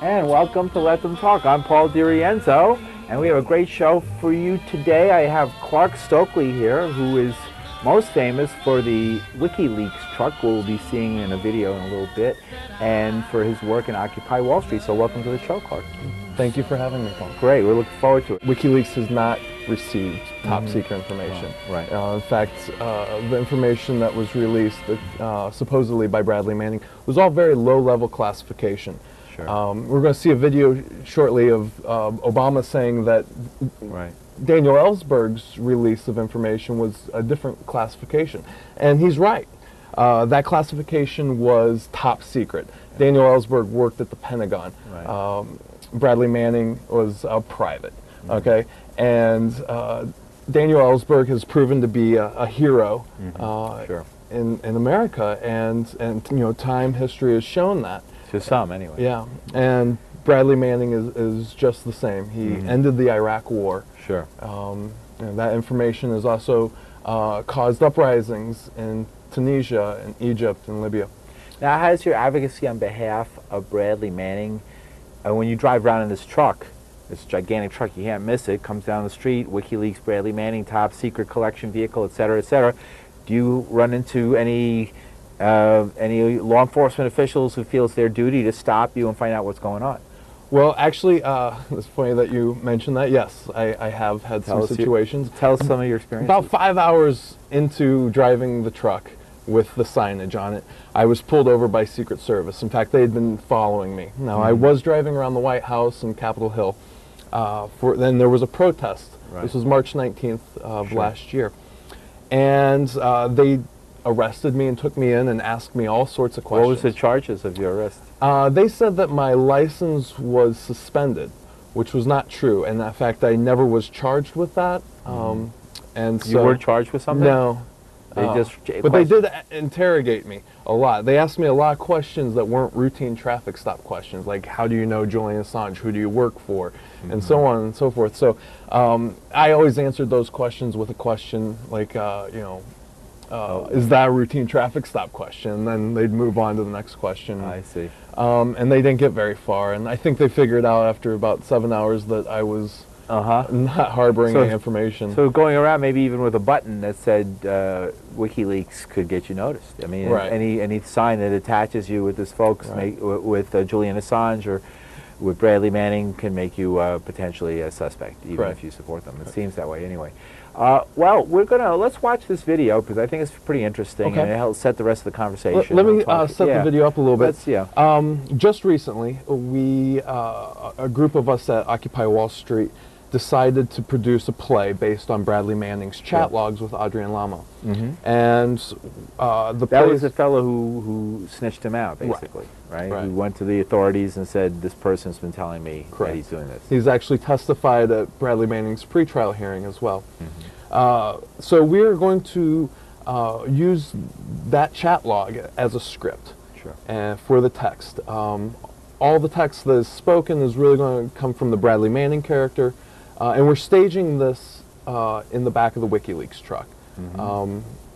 And welcome to Let Them Talk. I'm Paul DiRienzo, and we have a great show for you today. I have Clark Stoeckley here, who is most famous for the WikiLeaks Truck, we'll be seeing in a video in a little bit, and for his work in Occupy Wall Street. So welcome to the show, Clark. Thank you for having me, Paul. Great, we're looking forward to it. WikiLeaks has not received top secret information. Right. In fact, the information that was released supposedly by Bradley Manning was all very low-level classification. Sure. We're going to see a video shortly of Obama saying that Daniel Ellsberg's release of information was a different classification. And he's right. That classification was top secret. Daniel Ellsberg worked at the Pentagon. Right. Bradley Manning was private. Okay? And Daniel Ellsberg has proven to be a hero in America, and you know, time, history has shown that. To some, anyway. Yeah, and Bradley Manning is just the same. He ended the Iraq War. Sure. And that information has also caused uprisings in Tunisia and Egypt and Libya. Now, how does your advocacy on behalf of Bradley Manning, when you drive around in this truck, this gigantic truck, you can't miss it, comes down the street, WikiLeaks, Bradley Manning, top secret collection vehicle, et cetera, do you run into any law enforcement officials who feel it's their duty to stop you and find out what's going on? Well, actually, it's funny that you mentioned that. Yes, I have had some situations. Tell us some of your experiences. About 5 hours into driving the truck with the signage on it, I was pulled over by Secret Service. In fact, they had been following me. Now, I was driving around the White House and Capitol Hill. Then there was a protest. Right. This was March 19th of last year. And they arrested me and took me in and asked me all sorts of questions. What was the charges of your arrest? They said that my license was suspended, which was not true. And in fact, I never was charged with that. And so, you were charged with something? No. But they did interrogate me a lot. They asked me a lot of questions that weren't routine traffic stop questions, like how do you know Julian Assange, who do you work for, and so on and so forth. So I always answered those questions with a question like, is that a routine traffic stop question? And then they'd move on to the next question. I see. And they didn't get very far. And I think they figured out after about 7 hours that I was not harboring any information. So going around maybe even with a button that said WikiLeaks could get you noticed. I mean, any sign that attaches you with this folks, with Julian Assange or with Bradley Manning, can make you potentially a suspect, even if you support them. It seems that way anyway. Well, let's watch this video because I think it's pretty interesting and it helps set the rest of the conversation. Let me set the video up a little bit. Just recently, a group of us at Occupy Wall Street decided to produce a play based on Bradley Manning's chat logs with Adrian Lamo. And that was the fellow who snitched him out, basically, right? Who went to the authorities and said, this person's been telling me that he's doing this. He's actually testified at Bradley Manning's pretrial hearing as well. So we're going to use that chat log as a script for the text. All the text that is spoken is really going to come from the Bradley Manning character. And we're staging this in the back of the WikiLeaks truck.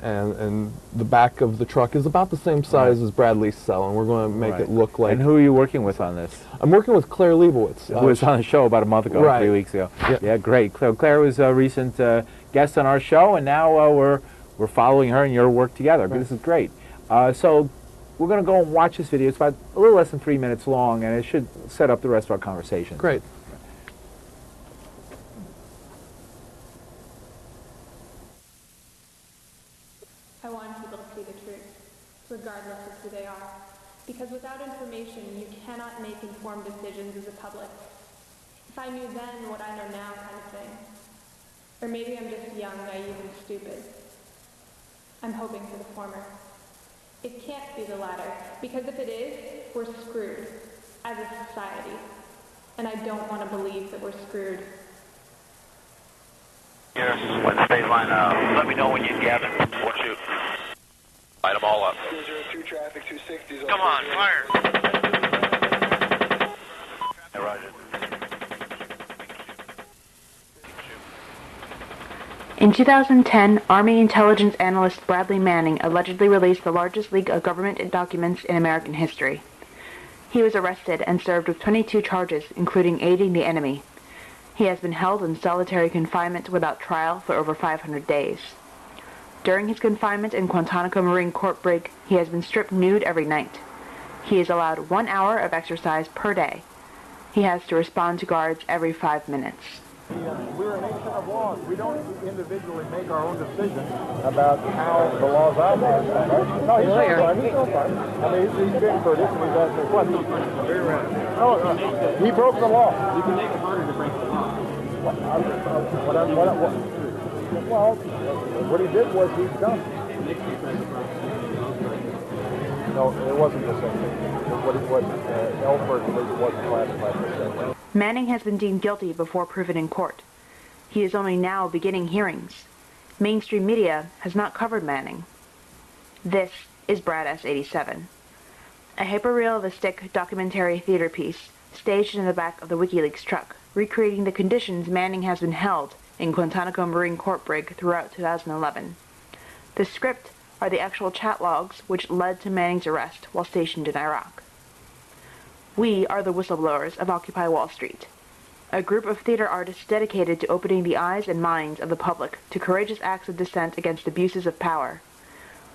And the back of the truck is about the same size as Bradley's cell, and we're going to make it look like... And who are you working with on this? I'm working with Claire Leibowitz. Who was on the show about a month ago, 3 weeks ago. Yeah, great. Claire was a recent guest on our show, and now we're following her and your work together. This is great. So we're going to go and watch this video. It's about a little less than 3 minutes long, and it should set up the rest of our conversation. Great. I want people to see the truth, regardless of who they are. Because without information, you cannot make informed decisions as a public. If I knew then what I know now kind of thing. Or maybe I'm just young, naive, and stupid. I'm hoping for the former. It can't be the latter, because if it is, we're screwed, as a society. And I don't want to believe that we're screwed. Here, when the state line let me know when you gather. Watch you. Light them all up. 202 traffic, 260s. Come on, fire. Hey, Roger. In 2010, Army intelligence analyst Bradley Manning allegedly released the largest leak of government documents in American history. He was arrested and served with 22 charges, including aiding the enemy. He has been held in solitary confinement without trial for over 500 days. During his confinement in Guantanamo Marine Court Brig, he has been stripped nude every night. He is allowed 1 hour of exercise per day. He has to respond to guards every 5 minutes. We're a nation of laws. We don't individually make our own decisions about how the laws operate. No, he's still fine. He's still fine. I mean, he's being courteous and he's asking questions. No, he broke the law. You can make it harder to break the law. Well, what he did was he's done. No, it wasn't the same thing. What it was, Ellsberg believed it wasn't classified the same way. Manning has been deemed guilty before proven in court. He is only now beginning hearings. Mainstream media has not covered Manning. This is Brad S-87, a hyper-realistic documentary theater piece staged in the back of the WikiLeaks truck, recreating the conditions Manning has been held in Guantanamo Marine Court Brig throughout 2011. The script are the actual chat logs which led to Manning's arrest while stationed in Iraq. We are the whistleblowers of Occupy Wall Street, a group of theater artists dedicated to opening the eyes and minds of the public to courageous acts of dissent against abuses of power.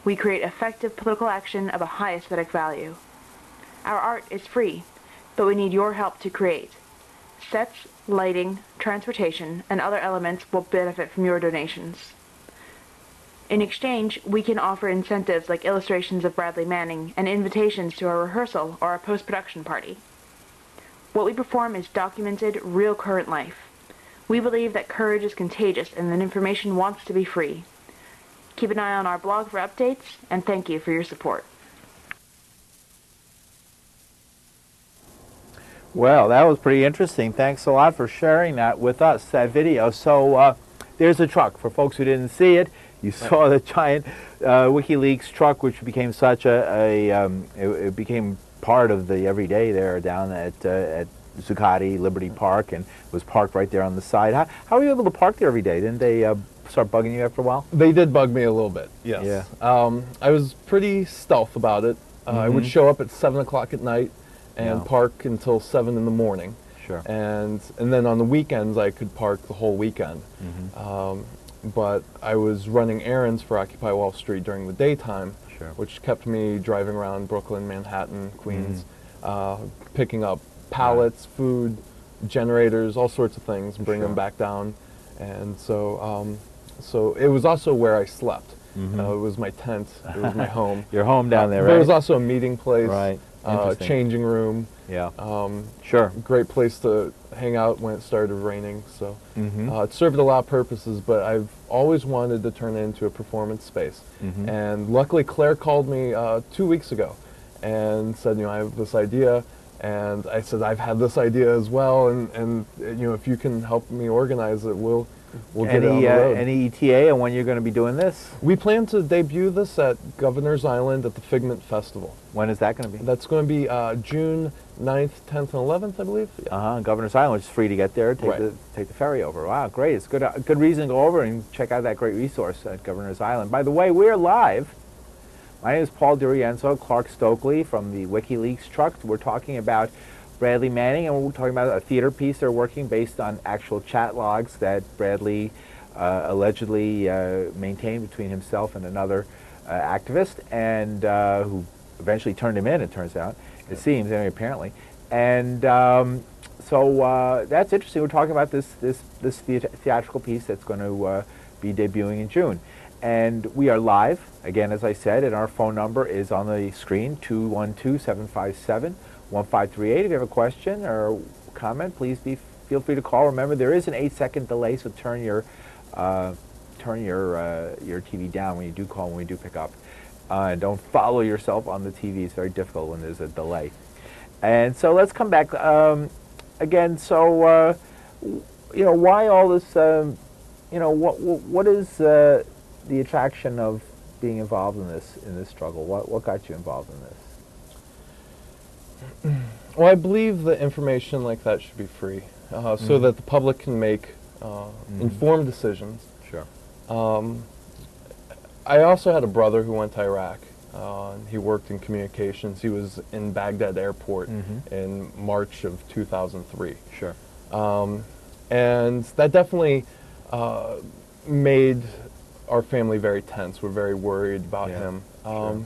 We create effective political action of a high aesthetic value. Our art is free, but we need your help to create. Sets, lighting, transportation, and other elements will benefit from your donations. In exchange, we can offer incentives like illustrations of Bradley Manning and invitations to a rehearsal or a post-production party. What we perform is documented, real current life. We believe that courage is contagious and that information wants to be free. Keep an eye on our blog for updates, and thank you for your support. Well, that was pretty interesting. Thanks a lot for sharing that with us, that video. So there's a truck. For folks who didn't see it, you saw the giant WikiLeaks truck, which became such it became part of the everyday there down at Zuccotti Liberty Park, and was parked right there on the side. How were you able to park there every day? Didn't they start bugging you after a while? They did bug me a little bit, yes. Yeah. I was pretty stealth about it. I would show up at 7 o'clock at night and park until 7 in the morning. Sure. And then on the weekends I could park the whole weekend. But I was running errands for Occupy Wall Street during the daytime, which kept me driving around Brooklyn, Manhattan, Queens, picking up pallets, food, generators, all sorts of things, and bring them back down. And so it was also where I slept. It was my tent, it was my home. Your home down there, right? But it was also a meeting place, right. Changing room. Yeah. Sure. Great place to hang out when it started raining. So it served a lot of purposes, but I've always wanted to turn it into a performance space. And luckily Claire called me 2 weeks ago and said, I have this idea. And I said, I've had this idea as well, and if you can help me organize it, we'll get it on the road. Any ETA on when you're going to be doing this? We plan to debut this at Governor's Island at the Figment Festival. When is that going to be? That's going to be June 9th, 10th, and 11th, I believe. Governor's Island, which is free to get there. Take the ferry over. Wow, great. It's good reason to go over and check out that great resource at Governor's Island. By the way, we're live. My name is Paul DiRienzo, Clark Stoeckley from the WikiLeaks Truck. We're talking about Bradley Manning, and we're talking about a theater piece they're working based on actual chat logs that Bradley allegedly maintained between himself and another activist, and who eventually turned him in, it turns out. It seems, apparently. And so that's interesting. We're talking about this theatrical piece that's going to be debuting in June. And we are live, again, as I said, and our phone number is on the screen, 212-757-1538. If you have a question or comment, please feel free to call. Remember, there is an 8-second delay, so turn your TV down when you do call, when we do pick up. And don't follow yourself on the TV. It's very difficult when there's a delay. And so let's come back again. So why all this? What is the attraction of being involved in this struggle? What got you involved in this? Well, I believe that information like that should be free, so that the public can make informed decisions. Sure. I also had a brother who went to Iraq. He worked in communications. He was in Baghdad airport in March of 2003. Sure. And that definitely made our family very tense. We're very worried about him. Sure.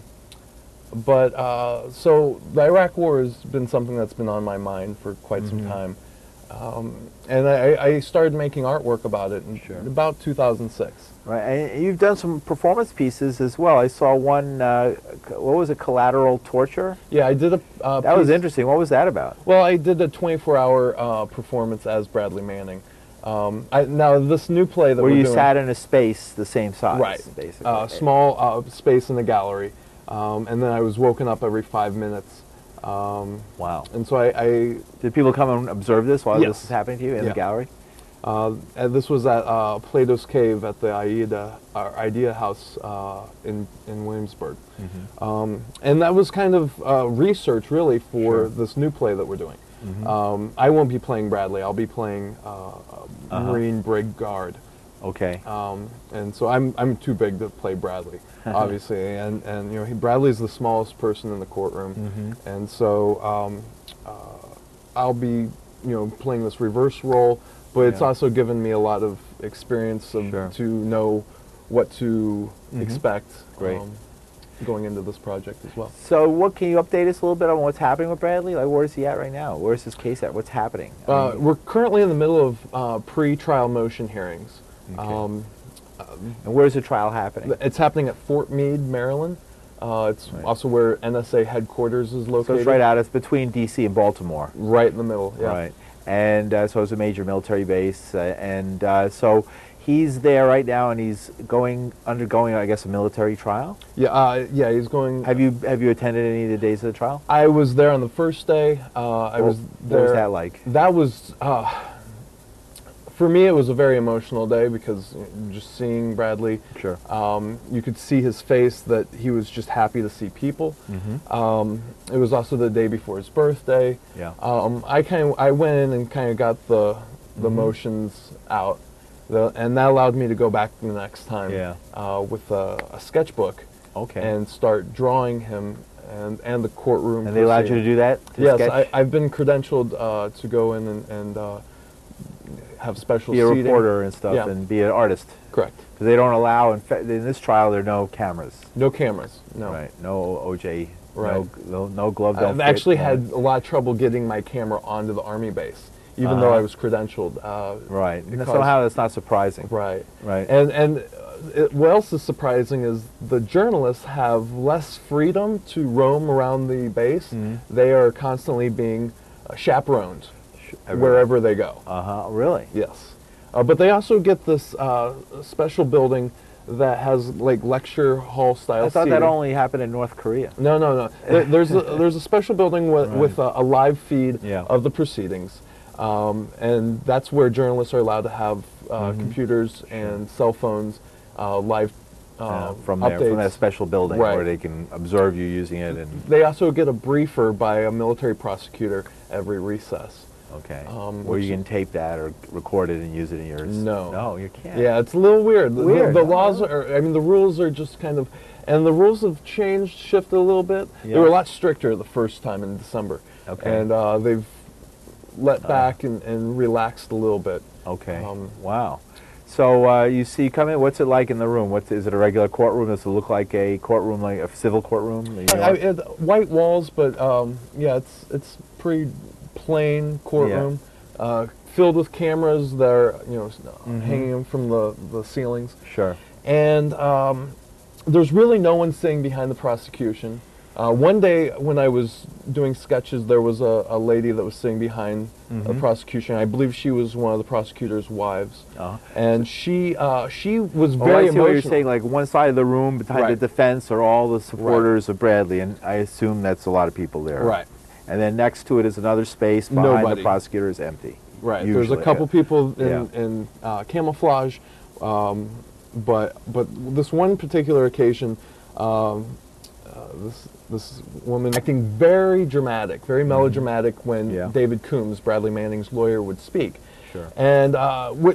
But so the Iraq War has been something that's been on my mind for quite some time. And I started making artwork about it in about 2006. Right, and you've done some performance pieces as well. I saw one, what was it, Collateral Torture? Yeah, I did a that was interesting. What was that about? Well, I did a 24-hour performance as Bradley Manning. Now, this new play that where we're you doing, sat in a space the same size, right, basically. Small space in the gallery, and then I was woken up every 5 minutes. Wow. And so I did people come and observe this while Yes. this is happening to you in the gallery? And this was at Plato's Cave at the Idea House in Williamsburg. And that was kind of research, really, for this new play that we're doing. I won't be playing Bradley. I'll be playing Marine Brig Guard. Okay. And so I'm too big to play Bradley, obviously. And you know, Bradley's the smallest person in the courtroom. And so I'll be, playing this reverse role. But it's also given me a lot of experience to know what to expect going into this project as well. So what can you update us a little bit on what's happening with Bradley? Like, where is he at right now? Where's his case at? What's happening? We're currently in the middle of pre-trial motion hearings. And where's the trial happening? It's happening at Fort Meade, Maryland. It's also where NSA headquarters is located. So it's right out. It's between D.C. and Baltimore. Right in the middle, yeah. Right. And so it's a major military base, so he's there right now, and he's undergoing, I guess, a military trial. Yeah, he's going. Have you attended any of the days of the trial? I was there on the first day. I was there. What was that like? That was, for me, it was a very emotional day because just seeing Bradley. Sure. You could see his face that he was just happy to see people. It was also the day before his birthday. Yeah. I went in and kind of got the motions out, and that allowed me to go back the next time. With a sketchbook. Okay. And start drawing him and the courtroom. And they allowed you to do that? Yes, I've been credentialed to go in and have special seating. Be a reporter and stuff, and be an artist. Correct. Because they don't allow, in this trial, there are no cameras. No cameras, no. Right, no OJ, right. no glove. I've actually had a lot of trouble getting my camera onto the Army base, even though I was credentialed. Right, somehow that's not surprising. Right. Right. And what else is surprising is the journalists have less freedom to roam around the base. They are constantly being chaperoned wherever they go. Really? Yes. But they also get this special building that has like lecture hall style. I thought seating. that only happened in North Korea. No. There's a special building with a live feed of the proceedings, and that's where journalists are allowed to have computers and cell phones live from that special building where they can observe you using it. And they also get a briefer by a military prosecutor every recess. Okay. Where you can tape that or record it and use it in yours? No, you can't. Yeah, it's a little weird. Weird. The laws are, the rules are just kind of, and the rules have shifted a little bit. They were a lot stricter the first time in December. Okay. And they've let back and relaxed a little bit. Okay. Wow. So you come in, what's it like in the room? Is it a regular courtroom? Does it look like a courtroom, like a civil courtroom? White walls, but it's pretty plain courtroom, filled with cameras that are hanging from the ceilings. Sure. And there's really no one sitting behind the prosecution. One day when I was doing sketches, there was a lady that was sitting behind the prosecution. I believe she was one of the prosecutor's wives, and she was very emotional. What you're saying, like one side of the room behind the defense are all the supporters of Bradley, and I assume that's a lot of people there. Right. And then next to it is another space behind the prosecutor is empty. Right. Usually. There's a couple people in camouflage, but this one particular occasion, this woman acting very dramatic, very melodramatic when David Coombs, Bradley Manning's lawyer, would speak. Sure. And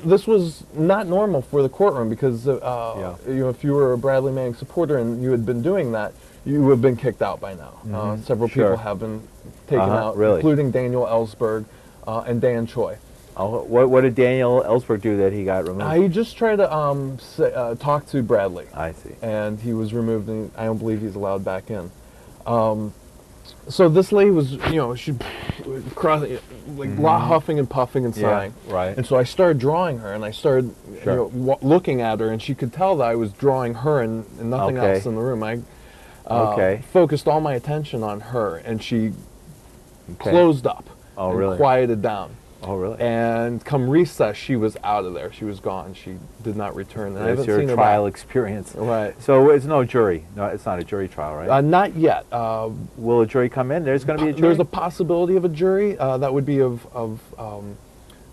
this was not normal for the courtroom because you know, if you were a Bradley Manning supporter and you had been doing that, you would have been kicked out by now. Several people have been taken out, including Daniel Ellsberg and Dan Choi. Oh, what did Daniel Ellsberg do that he got removed? He just tried to talk to Bradley. I see. And he was removed, and I don't believe he's allowed back in. So this lady was, you know, she lot huffing and puffing and sighing. Yeah, right. And so I started drawing her, and I started you know, looking at her, and she could tell that I was drawing her and nothing else in the room. I focused all my attention on her, and she closed up and quieted down. Oh, really? And come recess, she was out of there. She was gone. She did not return. And I haven't your seen trial experience. Right. So it's no jury. No, it's not a jury trial, right? Not yet. Will a jury come in? There's going to be a jury? There's a possibility of a jury. That would be of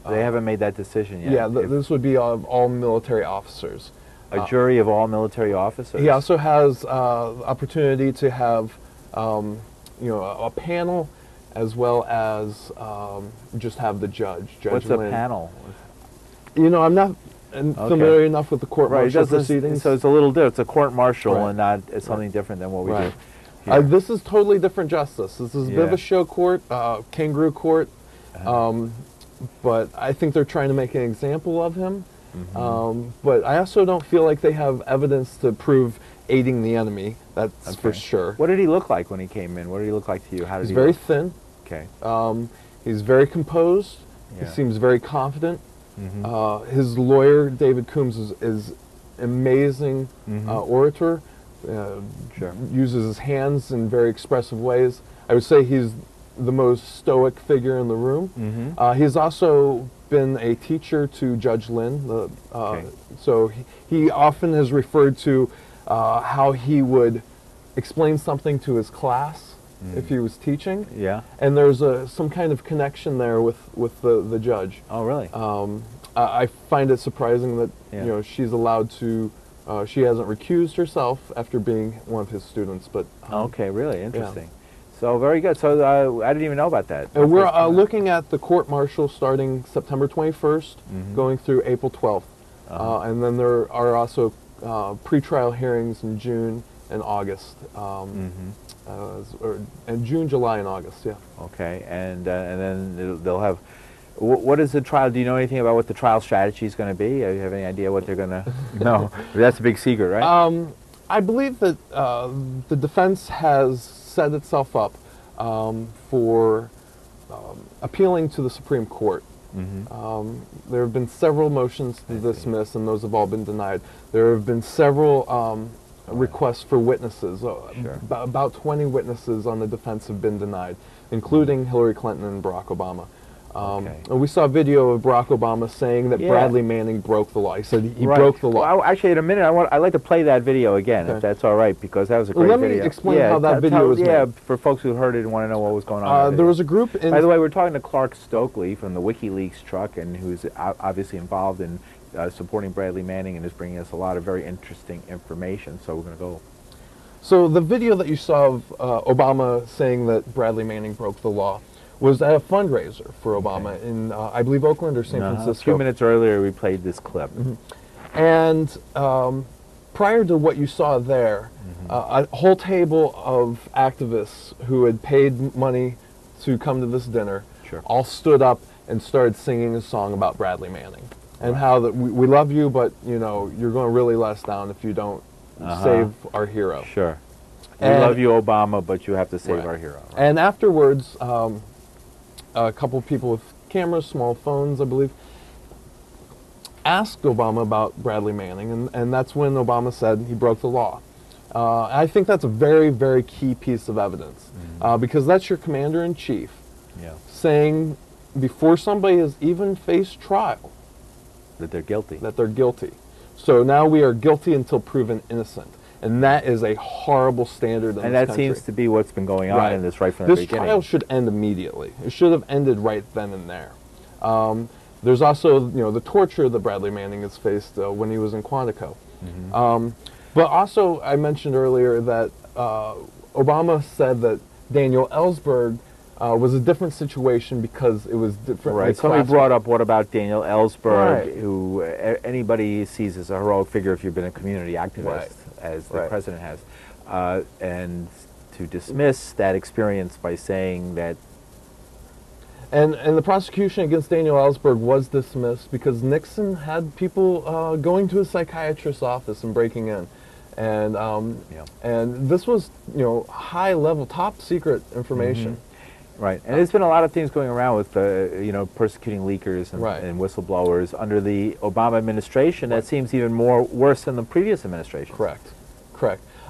they haven't made that decision yet. Yeah, this would be of all military officers. A jury of all military officers? He also has opportunity to have you know, a panel, as well as just have the judge. What's a panel? You know, I'm not familiar enough with the court-martial proceedings. So it's a little different. It's a court-martial and not something different than what we do here. This is totally different justice. This is a bit of a show court, kangaroo court, but I think they're trying to make an example of him. But I also don't feel like they have evidence to prove aiding the enemy. That's for sure. What did he look like when he came in? What did he look like to you? How did He's very thin. Okay. He's very composed. He seems very confident. His lawyer, David Coombs, is amazing orator. Uses his hands in very expressive ways. I would say he's the most stoic figure in the room. He's also been a teacher to Judge Lynn. So he often has referred to how he would explain something to his class if he was teaching. And there's some kind of connection there with the judge. Oh, really? I find it surprising that you know, she's allowed to. She hasn't recused herself after being one of his students, but okay, really interesting. So very good. So I didn't even know about that. And we're looking at the court-martial starting September 21st, going through April 12th, and then there are also pre-trial hearings in June and August, and June, July, and August. Okay, and then they'll have. What is the trial? Do you know anything about what the trial strategy is going to be? Do you have any idea what they're going to? No, that's a big secret, right? I believe that the defense has set itself up for appealing to the Supreme Court. There have been several motions to dismiss, and those have all been denied. There have been several requests for witnesses. About 20 witnesses on the defense have been denied, including Hillary Clinton and Barack Obama. And we saw a video of Barack Obama saying that Bradley Manning broke the law. He said he broke the law. Well, actually, in a minute, I'd like to play that video again, if that's all right, because that was a great video. Let me explain how that video was made. Yeah, for folks who heard it and want to know what was going on. There was a group in... By the way, we're talking to Clark Stoeckley from the WikiLeaks Truck, and who's obviously involved in supporting Bradley Manning and is bringing us a lot of very interesting information. So we're going to go. So the video that you saw of Obama saying that Bradley Manning broke the law was at a fundraiser for Obama in, I believe, Oakland or San Francisco. A few minutes earlier, we played this clip. And prior to what you saw there, a whole table of activists who had paid money to come to this dinner all stood up and started singing a song about Bradley Manning and how that we love you, but you know, you're going to really let us down if you don't save our hero. Sure. We love you, Obama, but you have to save our hero. Right? And afterwards, a couple of people with cameras, small phones, I believe, asked Obama about Bradley Manning, and that's when Obama said he broke the law. I think that's a very, very key piece of evidence, because that's your commander-in-chief saying, before somebody has even faced trial, that they're guilty. That they're guilty. So now we are guilty until proven innocent. And that is a horrible standard in this country. And that seems to be what's been going on in this right from the beginning. This trial should end immediately. It should have ended right then and there. There's also, you know, the torture that Bradley Manning has faced when he was in Quantico. But also, I mentioned earlier that Obama said that Daniel Ellsberg was a different situation because it was different. Right. Somebody brought up, what about Daniel Ellsberg, Right. who anybody sees as a heroic figure if you've been a community activist, Right. as the Right. president has, and to dismiss that experience by saying that. And the prosecution against Daniel Ellsberg was dismissed because Nixon had people going to a psychiatrist's office and breaking in, and and this was high level, top secret information. Right, and there's been a lot of things going around with persecuting leakers and, Right. and whistleblowers under the Obama administration. That seems even more worse than the previous administration. Correct.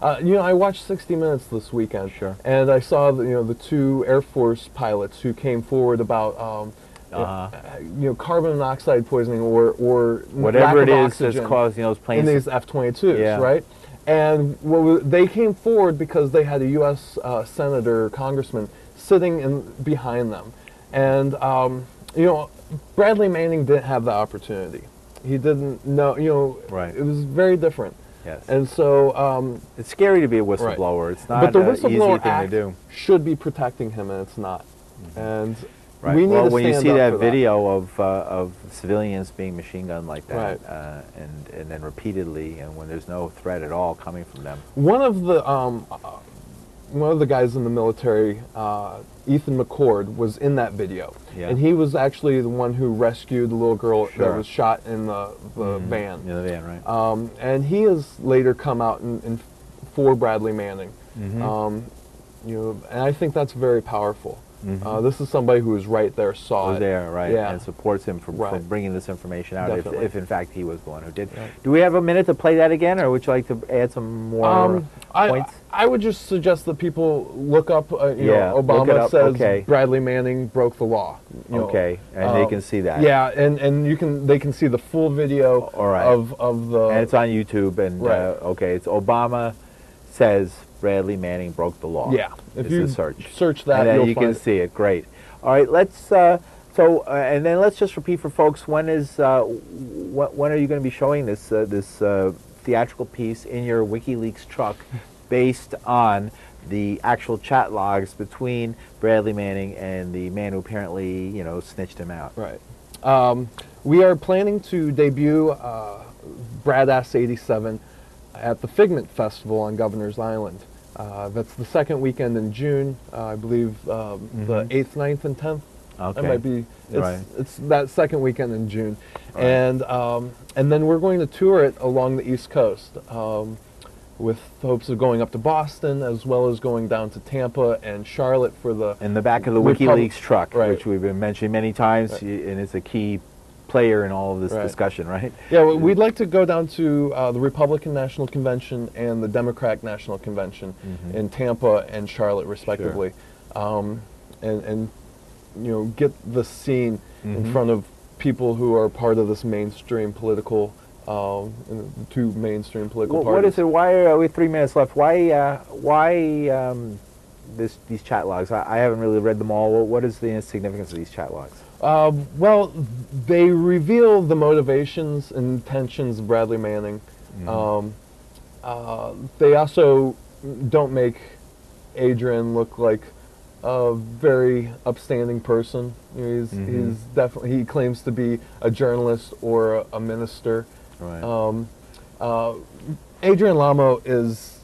I watched 60 Minutes this weekend. Sure. And I saw the two Air Force pilots who came forward about carbon monoxide poisoning or Whatever lack it of is that's oxygen causing those planes. in these F-22s, Yeah. right? And they came forward because they had a U.S. senator, congressman sitting behind them, and Bradley Manning didn't have the opportunity. He didn't know. Right. It was very different. Yes. And so It's scary to be a whistleblower. It's not but the an easy Whistleblower thing Act to do. should be protecting him, and it's not. And Right. we need well, to when you stand see up that for video of civilians being machine gunned like that, Right. and then repeatedly, and when there's no threat at all coming from them. One of the guys in the military, Ethan McCord, was in that video, Yeah. and he was actually the one who rescued the little girl Sure. that was shot in the van. In the van, right. And he has later come out for Bradley Manning. And I think that's very powerful. This is somebody who was right there, saw Was it. there, right, Yeah. and supports him for Right. bringing this information out, Definitely. if in fact he was the one who did. Right. Do we have a minute to play that again, or would you like to add some more points? I would just suggest that people look up, Yeah, look it Obama up, says okay. Bradley Manning broke the law. Okay, and they can see that. Yeah, and they can see the full video All right. of the... And it's on YouTube, and Right. okay, it's Obama says Bradley Manning broke the law. Yeah, if It's you a search. search that, and then you'll you find can see it. Great. All right, let's. And then let's just repeat for folks, when are you going to be showing this theatrical piece in your WikiLeaks truck, based on the actual chat logs between Bradley Manning and the man who apparently snitched him out? Right. We are planning to debut Bradass 87 at the Figment Festival on Governor's Island. That's the second weekend in June, I believe the 8th, 9th, and 10th. Okay. That might be, Right. it's that second weekend in June. Right. And then we're going to tour it along the East Coast with hopes of going up to Boston, as well as going down to Tampa and Charlotte for the... In the back of the Republic- WikiLeaks truck, Right. which we've been mentioning many times, Right. and it's a key player in all of this Right. discussion, right? Yeah, we'd like to go down to the Republican National Convention and the Democratic National Convention in Tampa and Charlotte, respectively, and get the scene in front of people who are part of this mainstream political, two mainstream political parties. What is it? Why we have 3 minutes left? Why these chat logs? I haven't really read them all. What is the significance of these chat logs? Well, they reveal the motivations and intentions of Bradley Manning. They also don't make Adrian look like a very upstanding person. He's definitely, he claims to be a journalist or a minister. Right. Adrian Lamo is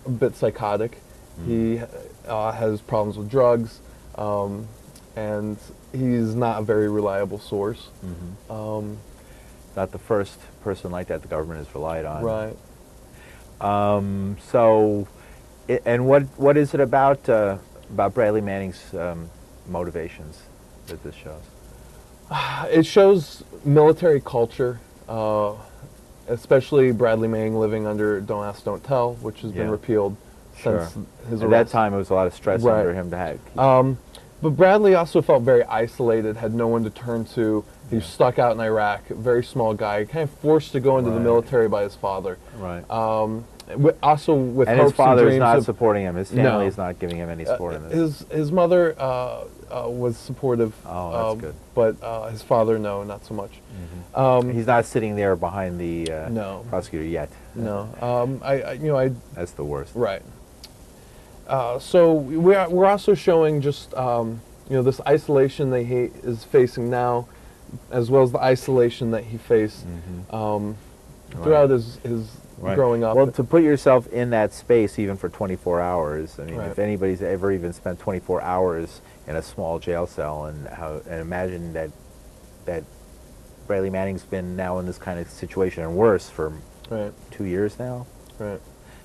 a bit psychotic. He has problems with drugs, and he's not a very reliable source. Not the first person like that the government has relied on. Right. And what is it about Bradley Manning's motivations that this shows? It shows military culture, especially Bradley Manning living under Don't Ask, Don't Tell, which has been repealed since his arrest. At that time, it was a lot of stress Right. under him to have. But Bradley also felt very isolated, had no one to turn to. He was stuck out in Iraq, a very small guy, kind of forced to go into the military by his father. Right. Also with And his his father is dreams not of, supporting him. His family is not giving him any support in this. His mother was supportive. Oh, that's good. But his father, no, not so much. He's not sitting there behind the No. prosecutor yet. No. That's the worst. Right. So we're also showing just this isolation that he is facing now, as well as the isolation that he faced throughout his growing up. Well, to put yourself in that space even for 24 hours, I mean, if anybody's ever even spent 24 hours in a small jail cell, and imagine that Bradley Manning's been now in this kind of situation and worse for 2 years now. Right.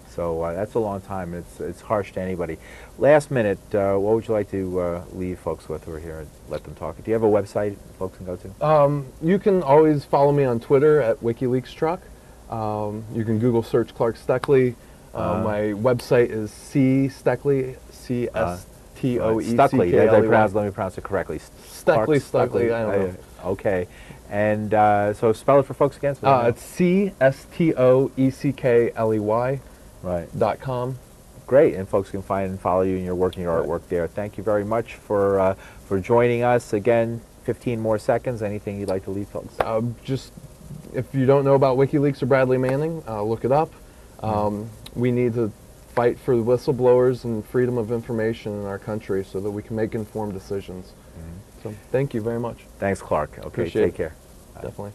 So that's a long time. It's harsh to anybody. Last minute, what would you like to leave folks with who are here and let them talk? Do you have a website folks can go to? You can always follow me on Twitter at WikiLeaks Truck. You can Google search Clark Stoeckley. My website is Stoeckley, C-S-T-O-E-C-K-L-E-Y. Stoeckley. Let me pronounce it correctly. Stoeckley, I don't know. Okay. And so spell it for folks again. It's C-S-T-O-E-C-K-L-E-Y. .com. Great, and folks can find and follow you and your work and your artwork there. Thank you very much for joining us. Again, 15 more seconds. Anything you'd like to leave folks? Just, if you don't know about WikiLeaks or Bradley Manning, look it up. We need to fight for the whistleblowers and freedom of information in our country so that we can make informed decisions. So thank you very much. Thanks, Clark. Okay, Appreciate take care. Definitely.